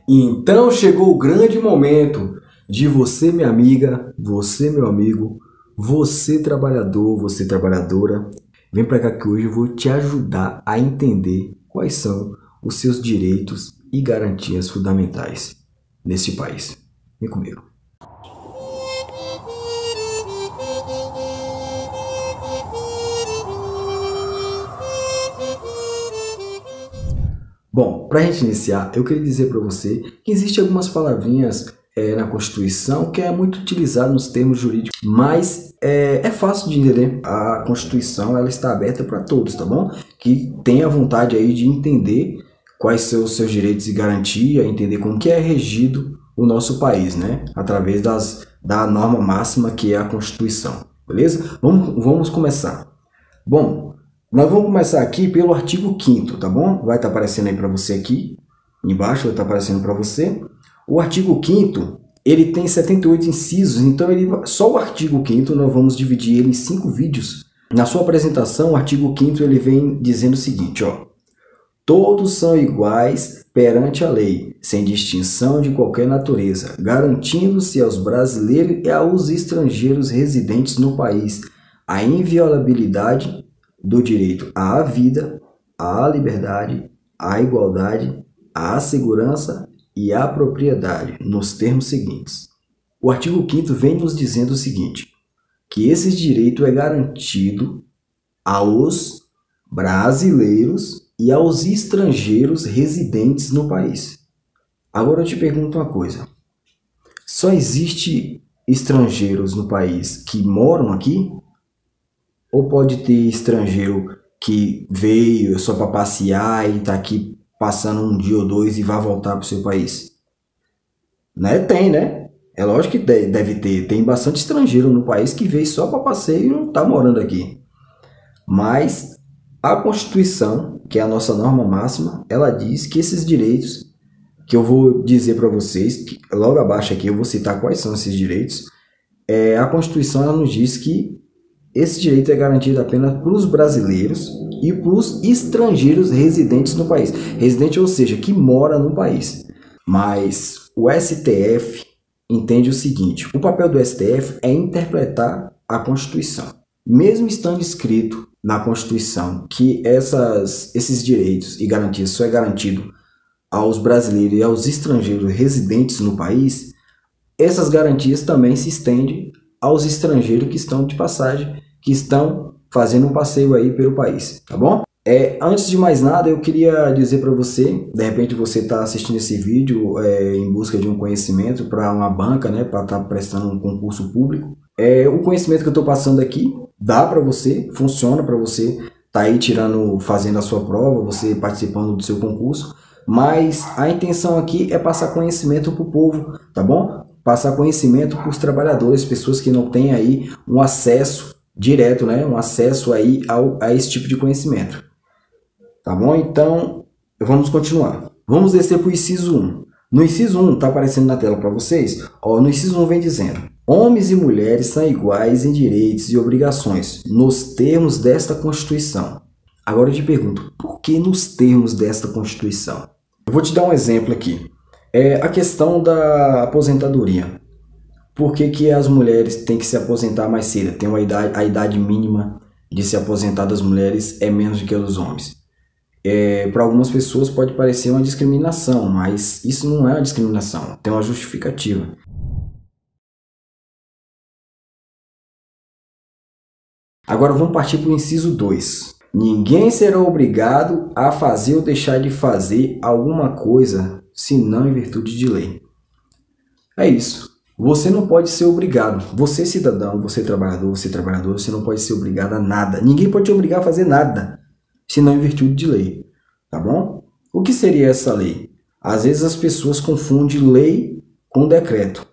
Então chegou o grande momento de você, minha amiga, você, meu amigo, você, trabalhador, você, trabalhadora, vem para cá que hoje eu vou te ajudar a entender quais são os seus direitos e garantias fundamentais neste país. Vem comigo. Bom, para a gente iniciar, eu queria dizer para você que existem algumas palavrinhas na Constituição que é muito utilizado nos termos jurídicos, mas é fácil de entender. A Constituição ela está aberta para todos, tá bom? Que tenha vontade aí de entender quais são os seus direitos e garantia, entender como que é regido o nosso país, né? Através da norma máxima que é a Constituição, beleza? Vamos começar. Bom, nós vamos começar aqui pelo artigo 5º, tá bom? Vai estar aparecendo aí para você aqui, embaixo vai estar aparecendo para você. O artigo 5º, ele tem 78 incisos, então só o artigo 5º nós vamos dividir ele em 5 vídeos. Na sua apresentação, o artigo 5º ele vem dizendo o seguinte, ó: todos são iguais perante a lei, sem distinção de qualquer natureza, garantindo-se aos brasileiros e aos estrangeiros residentes no país a inviolabilidade do direito à vida, à liberdade, à igualdade, à segurança e à propriedade, nos termos seguintes. O artigo 5º vem nos dizendo o seguinte, que esse direito é garantido aos brasileiros e aos estrangeiros residentes no país. Agora eu te pergunto uma coisa, só existe estrangeiros no país que moram aqui? Ou pode ter estrangeiro que veio só para passear e está aqui passando um dia ou dois e vai voltar para o seu país? Né? Tem, né? É lógico que deve ter. Tem bastante estrangeiro no país que veio só para passeio e não está morando aqui. Mas a Constituição, que é a nossa norma máxima, ela diz que esses direitos, que eu vou dizer para vocês, que logo abaixo aqui eu vou citar quais são esses direitos, a Constituição ela nos diz que esse direito é garantido apenas para os brasileiros e para os estrangeiros residentes no país. Residente, ou seja, que mora no país. Mas o STF entende o seguinte, o papel do STF é interpretar a Constituição. Mesmo estando escrito na Constituição que esses direitos e garantias só é garantido aos brasileiros e aos estrangeiros residentes no país, essas garantias também se estendem aos estrangeiros que estão de passagem, que estão fazendo um passeio aí pelo país, tá bom? Antes de mais nada, eu queria dizer para você, de repente você está assistindo esse vídeo em busca de um conhecimento para uma banca, né, para estar prestando um concurso público. O conhecimento que eu estou passando aqui dá para você, funciona para você tá aí fazendo a sua prova, você participando do seu concurso, mas a intenção aqui é passar conhecimento para o povo, tá bom? Passar conhecimento para os trabalhadores, pessoas que não têm aí um acesso direto, né? Um acesso aí a esse tipo de conhecimento. Tá bom? Então, vamos continuar. Vamos descer para o inciso 1. No inciso 1, está aparecendo na tela para vocês, ó, no inciso 1 vem dizendo: homens e mulheres são iguais em direitos e obrigações, nos termos desta Constituição. Agora eu te pergunto, por que nos termos desta Constituição? Eu vou te dar um exemplo aqui. A questão da aposentadoria. Por que as mulheres têm que se aposentar mais cedo? A idade mínima de se aposentar das mulheres é menos do que a dos homens. Para algumas pessoas pode parecer uma discriminação, mas isso não é uma discriminação, tem uma justificativa. Agora vamos partir para o inciso 2. Ninguém será obrigado a fazer ou deixar de fazer alguma coisa senão em virtude de lei. É isso. Você não pode ser obrigado. Você, cidadão, você trabalhador, você não pode ser obrigado a nada. Ninguém pode te obrigar a fazer nada, senão em virtude de lei. Tá bom? O que seria essa lei? Às vezes as pessoas confundem lei com decreto.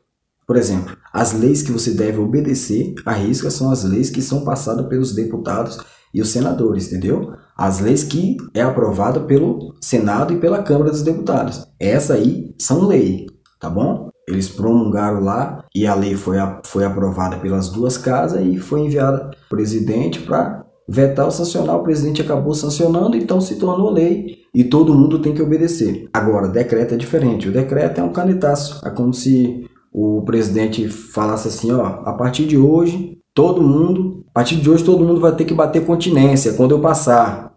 Por exemplo, as leis que você deve obedecer à risca são as leis que são passadas pelos deputados e os senadores, entendeu? As leis que é aprovada pelo Senado e pela Câmara dos Deputados. Essa aí são lei, tá bom? Eles promulgaram lá e a lei foi aprovada pelas duas casas e foi enviada para o presidente para vetar ou sancionar. O presidente acabou sancionando, então se tornou lei e todo mundo tem que obedecer. Agora, decreto é diferente. O decreto é um canetaço. É como se o presidente falasse assim, ó, a partir de hoje todo mundo vai ter que bater continência quando eu passar.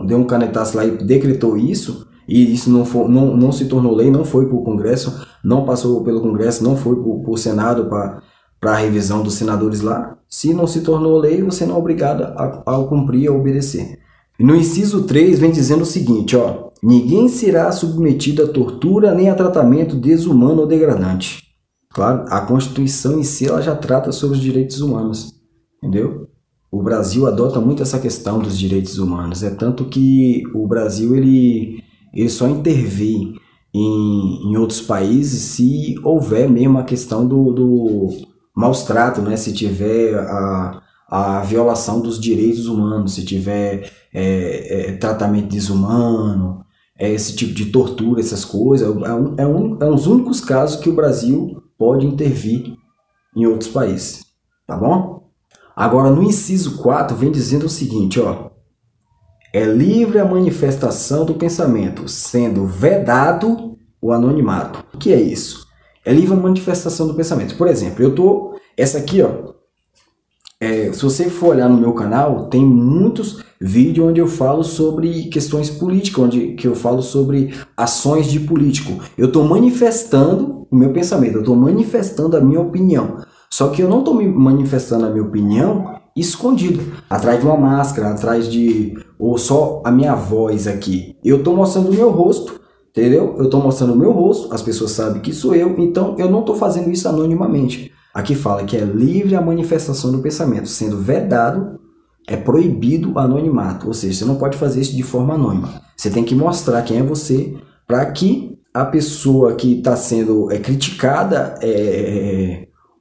Deu um canetaço lá e decretou isso, e isso não se tornou lei, não foi para o Congresso, não passou pelo Congresso, não foi para o Senado para a revisão dos senadores lá. Se não se tornou lei, você não é obrigado a cumprir, a obedecer. E no inciso 3 vem dizendo o seguinte, ó, ninguém será submetido a tortura nem a tratamento desumano ou degradante. Claro, a Constituição em si ela já trata sobre os direitos humanos, entendeu? O Brasil adota muito essa questão dos direitos humanos, é tanto que o Brasil ele só intervém em outros países se houver mesmo a questão do maus trato, né? Se tiver a violação dos direitos humanos, se tiver tratamento desumano, esse tipo de tortura, essas coisas, é um dos únicos casos que o Brasil pode intervir em outros países, tá bom? Agora, no inciso 4, vem dizendo o seguinte, ó, é livre a manifestação do pensamento, sendo vedado o anonimato. O que é isso? É livre a manifestação do pensamento. Por exemplo, essa aqui, ó, se você for olhar no meu canal, tem muitos vídeos onde eu falo sobre questões políticas, que eu falo sobre ações de político. Eu estou manifestando o meu pensamento, eu estou manifestando a minha opinião. Só que eu não estou me manifestando a minha opinião escondido, atrás de uma máscara, ou só a minha voz aqui. Eu estou mostrando o meu rosto, entendeu? Eu estou mostrando o meu rosto, as pessoas sabem que sou eu, então eu não estou fazendo isso anonimamente. Aqui fala que é livre a manifestação do pensamento, sendo vedado, é proibido o anonimato, ou seja, você não pode fazer isso de forma anônima. Você tem que mostrar quem é você para que a pessoa que está sendo criticada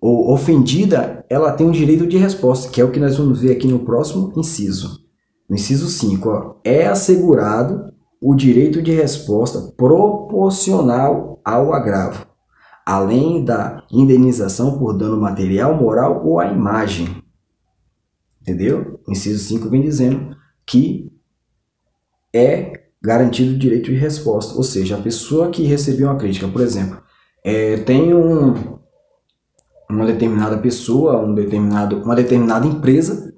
ou ofendida, ela tem um direito de resposta, que é o que nós vamos ver aqui no próximo inciso. No inciso 5, ó, é assegurado o direito de resposta proporcional ao agravo, além da indenização por dano material, moral ou à imagem. Entendeu? O inciso 5 vem dizendo que é garantido o direito de resposta, ou seja, a pessoa que recebeu uma crítica, por exemplo, tem uma determinada pessoa, uma determinada empresa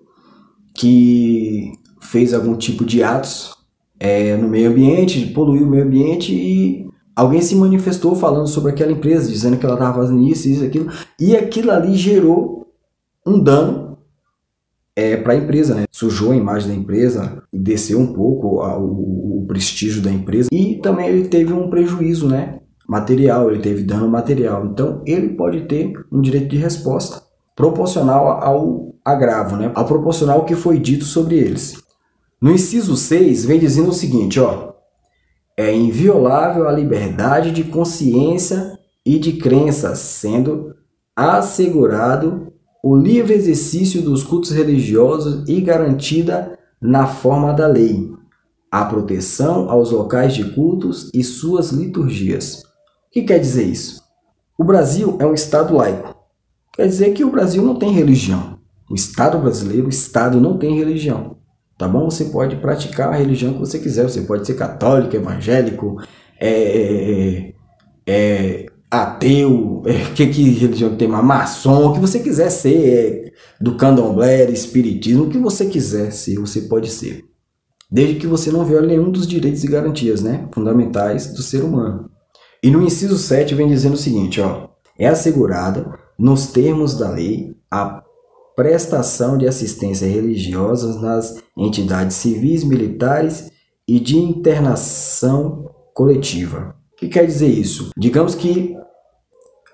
que fez algum tipo de atos no meio ambiente, poluiu o meio ambiente e alguém se manifestou falando sobre aquela empresa, dizendo que ela estava fazendo isso, aquilo, e aquilo ali gerou um dano para a empresa, né? Sujou a imagem da empresa, desceu um pouco o prestígio da empresa e também ele teve um prejuízo, né? Material, ele teve dano material. Então, ele pode ter um direito de resposta proporcional ao agravo, né? Ao proporcional ao que foi dito sobre eles. No inciso 6, vem dizendo o seguinte, ó, é inviolável a liberdade de consciência e de crença, sendo assegurado o livre exercício dos cultos religiosos e garantida na forma da lei a proteção aos locais de cultos e suas liturgias. O que quer dizer isso? O Brasil é um Estado laico. Quer dizer que o Brasil não tem religião. O Estado brasileiro, o Estado não tem religião. Tá bom? Você pode praticar a religião que você quiser. Você pode ser católico, evangélico, ateu, que religião tem mais? Maçom, o que você quiser ser, do candomblé, espiritismo, o que você quiser ser, você pode ser. Desde que você não viole nenhum dos direitos e garantias, né, fundamentais do ser humano. E no inciso 7 vem dizendo o seguinte, ó, é assegurada, nos termos da lei, a prestação de assistência religiosa nas entidades civis, militares e de internação coletiva. O que quer dizer isso? Digamos que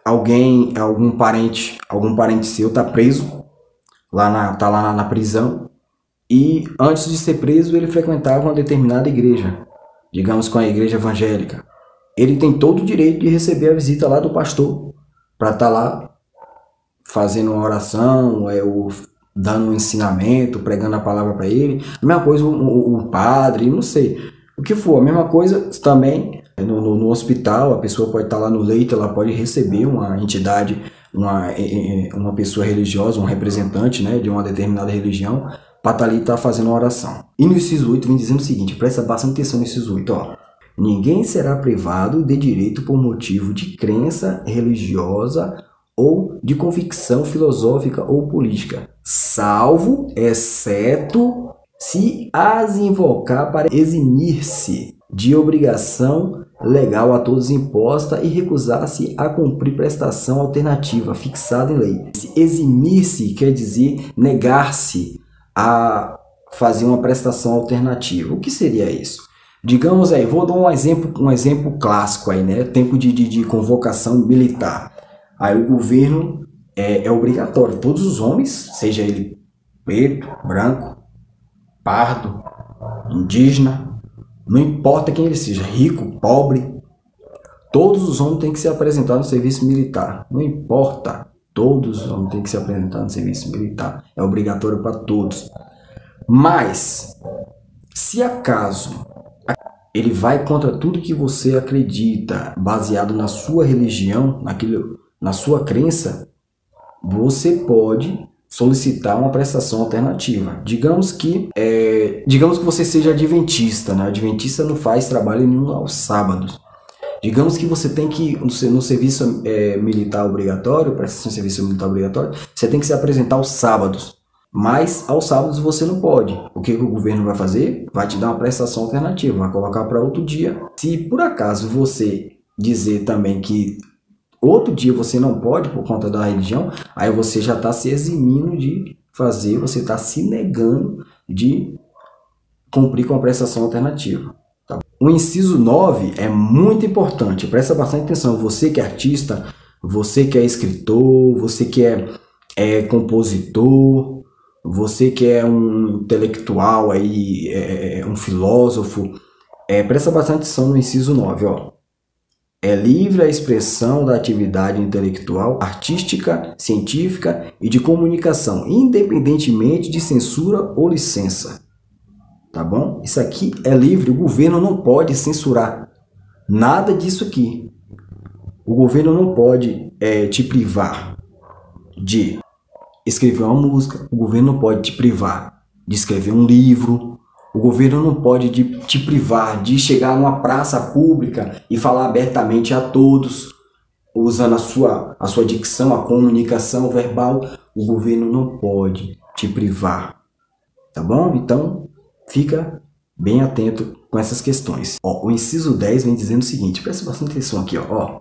algum parente seu está preso, tá lá na prisão, e antes de ser preso ele frequentava uma determinada igreja, digamos com a igreja evangélica. Ele tem todo o direito de receber a visita lá do pastor, para estar lá fazendo uma oração, ou dando um ensinamento, pregando a palavra para ele. A mesma coisa o padre, não sei. O que for, a mesma coisa também no hospital, a pessoa pode estar lá no leito, ela pode receber uma entidade, uma pessoa religiosa, um representante, né, de uma determinada religião, para estar ali tá fazendo uma oração. E no inciso 8 vem dizendo o seguinte, presta bastante atenção no inciso 8, ó. Ninguém será privado de direito por motivo de crença religiosa ou de convicção filosófica ou política, salvo, exceto, se as invocar para eximir-se de obrigação legal a todos imposta e recusar-se a cumprir prestação alternativa fixada em lei. Eximir-se quer dizer negar-se a fazer uma prestação alternativa. O que seria isso? Digamos aí, vou dar um exemplo clássico aí, né? Tempo de convocação militar. Aí o governo é obrigatório, todos os homens, seja ele preto, branco, pardo, indígena, não importa quem ele seja, rico, pobre, todos os homens têm que se apresentar no serviço militar. Não importa, todos os homens têm que se apresentar no serviço militar. É obrigatório para todos. Mas, se acaso ele vai contra tudo que você acredita, baseado na sua religião, na sua crença, você pode solicitar uma prestação alternativa. Digamos que você seja adventista, né? Adventista não faz trabalho nenhum aos sábados. Digamos que você tem que, no serviço militar obrigatório, prestação de serviço militar obrigatório, você tem que se apresentar aos sábados. Mas aos sábados você não pode. O que o governo vai fazer? Vai te dar uma prestação alternativa, vai colocar para outro dia. Se por acaso você dizer também que outro dia você não pode por conta da religião, aí você já está se eximindo de fazer, você está se negando de cumprir com a prestação alternativa. Tá? O inciso 9 é muito importante, presta bastante atenção. Você que é artista, você que é escritor, você que é compositor, você que é um intelectual, aí, um filósofo, presta bastante atenção no inciso 9, ó. É livre a expressão da atividade intelectual, artística, científica e de comunicação, independentemente de censura ou licença. Tá bom? Isso aqui é livre, o governo não pode censurar nada disso aqui. O governo não pode te privar de escrever uma música, o governo não pode te privar de escrever um livro, o governo não pode te privar de chegar numa praça pública e falar abertamente a todos, usando a sua dicção, a comunicação verbal. O governo não pode te privar, tá bom? Então, fica bem atento com essas questões. Ó, o inciso 10 vem dizendo o seguinte, presta bastante atenção aqui, ó.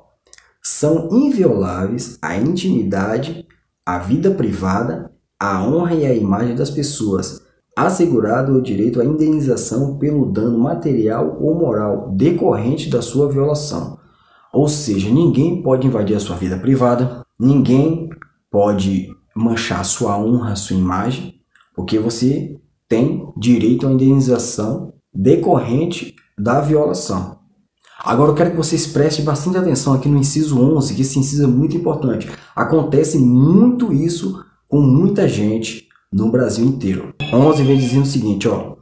São invioláveis a intimidade, a vida privada, a honra e a imagem das pessoas, assegurado o direito à indenização pelo dano material ou moral decorrente da sua violação. Ou seja, ninguém pode invadir a sua vida privada, ninguém pode manchar a sua honra, a sua imagem, porque você tem direito à indenização decorrente da violação. Agora eu quero que vocês prestem bastante atenção aqui no inciso 11, que esse inciso é muito importante. Acontece muito isso com muita gente no Brasil inteiro. 11 vem dizendo o seguinte, ó.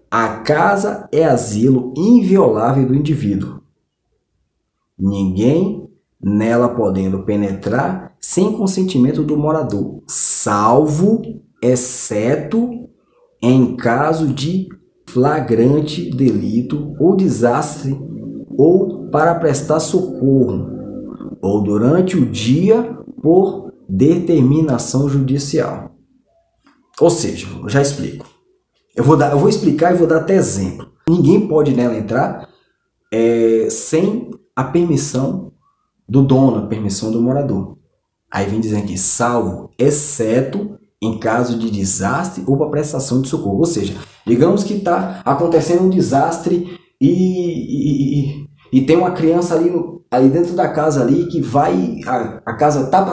A casa é asilo inviolável do indivíduo. Ninguém nela podendo penetrar sem consentimento do morador, salvo, exceto, em caso de flagrante delito ou desastre, ou para prestar socorro, ou durante o dia por determinação judicial. Ou seja, eu já explico. Eu vou explicar e vou dar até exemplo. Ninguém pode nela entrar sem a permissão do dono, a permissão do morador. Aí vem dizendo aqui, salvo, exceto em caso de desastre ou para prestação de socorro. Ou seja, digamos que está acontecendo um desastre e tem uma criança ali dentro da casa ali que vai, a casa está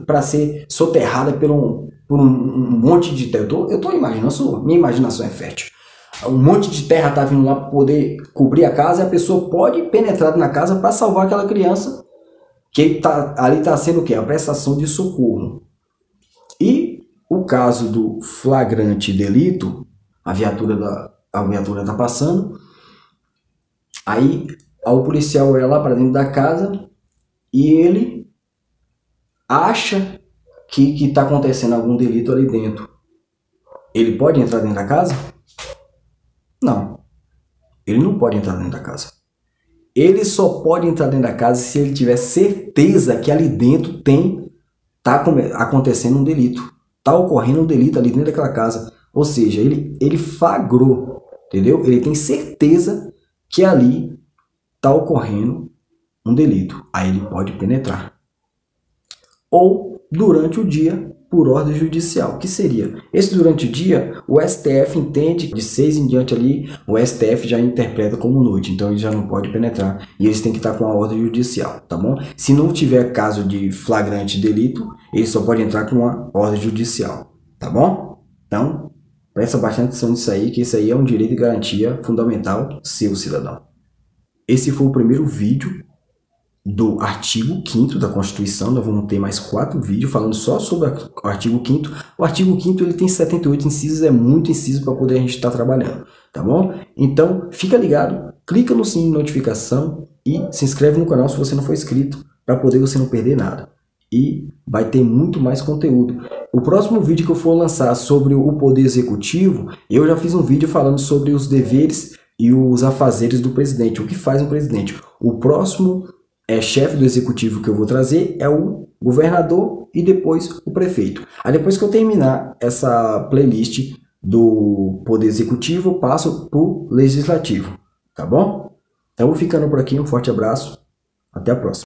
para ser soterrada por um monte de terra. Eu estou imaginando, minha imaginação é fértil. Um monte de terra está vindo lá para poder cobrir a casa e a pessoa pode penetrar na casa para salvar aquela criança que ali está sendo o quê? A prestação de socorro. E o caso do flagrante delito, a viatura está passando, aí o policial vai lá para dentro da casa e ele acha que está acontecendo algum delito ali dentro. ele pode entrar dentro da casa? Não. Ele não pode entrar dentro da casa. Ele só pode entrar dentro da casa se ele tiver certeza que ali dentro tá acontecendo um delito. Tá ocorrendo um delito ali dentro daquela casa. Ou seja, ele flagrou, entendeu? Ele tem certeza que ali tá ocorrendo um delito. Aí ele pode penetrar. Ou durante o dia, por ordem judicial. Que seria? Esse durante o dia, o STF entende que de 6 em diante ali, o STF já interpreta como noite, então ele já não pode penetrar e eles têm que estar com a ordem judicial, tá bom? Se não tiver caso de flagrante delito, ele só pode entrar com a ordem judicial, tá bom? Então, presta bastante atenção nisso aí, que isso aí é um direito e garantia fundamental seu, cidadão. Esse foi o primeiro vídeo do artigo 5º da Constituição. Nós vamos ter mais 4 vídeos falando só sobre o artigo 5º. O artigo 5º ele tem 78 incisos, é muito inciso para poder a gente estar trabalhando, tá bom? Então, fica ligado, clica no sininho de notificação e se inscreve no canal se você não for inscrito, para poder você não perder nada. E vai ter muito mais conteúdo. O próximo vídeo que eu for lançar sobre o Poder Executivo, eu já fiz um vídeo falando sobre os deveres e os afazeres do presidente, o que faz um presidente. O próximo chefe do executivo que eu vou trazer é o governador e depois o prefeito. Aí depois que eu terminar essa playlist do Poder Executivo, eu passo para o Legislativo, tá bom? Então vou ficando por aqui, um forte abraço, até a próxima.